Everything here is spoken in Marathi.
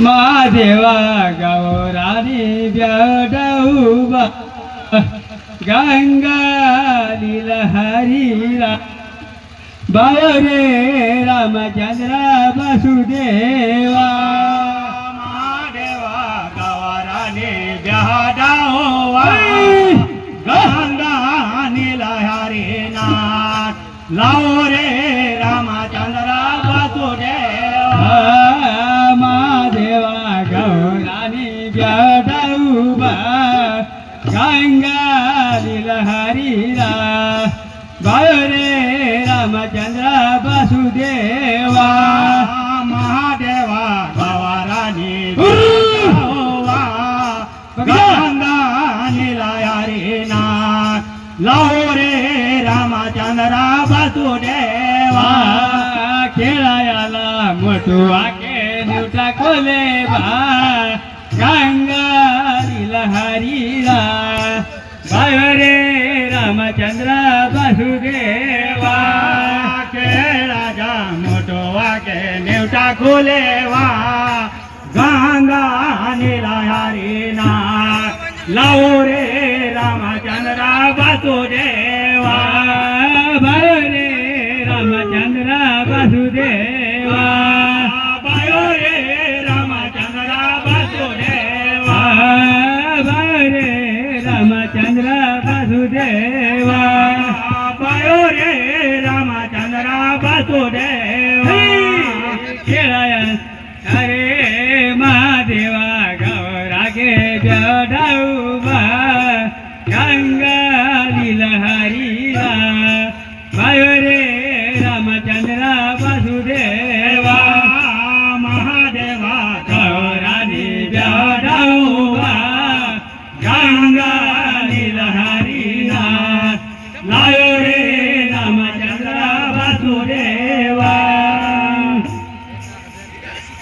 महादेवा गौरानी ब्याडौबा गंगा लीलहरीरा बावरे रामचंद्र वसुदेवा महादेवा गौरानी ब्याडौबा गंगा नीलहरीनाथ लाओ रे रामचंद्र वसुदेवा महादेवा गौरानी ब्याडौबा गंगा लीलहरीरा बावरे रामचंद्र वसुदेवा महादेवा गौरानी ब्याडौबा गंगा नीलहरीनाथ लाओ रे रामचंद्र वसुदेवा खेळायाला मोठू आके न्यूटा कोले बा गंगा लीलहरीरा बावरे रामचंद्र वसुदेवा राजा मोटो वाके नेवटा खुलेवा गंगा नीलहरीनाथ लाओ रे रामचंद्र वसुदेवा बावरे रामचंद्र वसुदेवा बायो रे रामचंद्र वसुदेवा बावरे रामचंद्र वसुदेवा बायो रे रामचंद्र वसुदेवा खेळाया अरे महादेवा गौरागे ब्याडौबा गंगा लीलहरीरा बावरे रामचंद्र वसुदेवा महादेवा गौरानी ब्याडौबा गंगा लीलहरीरा लायो रे रामचंद्र वसुदेवा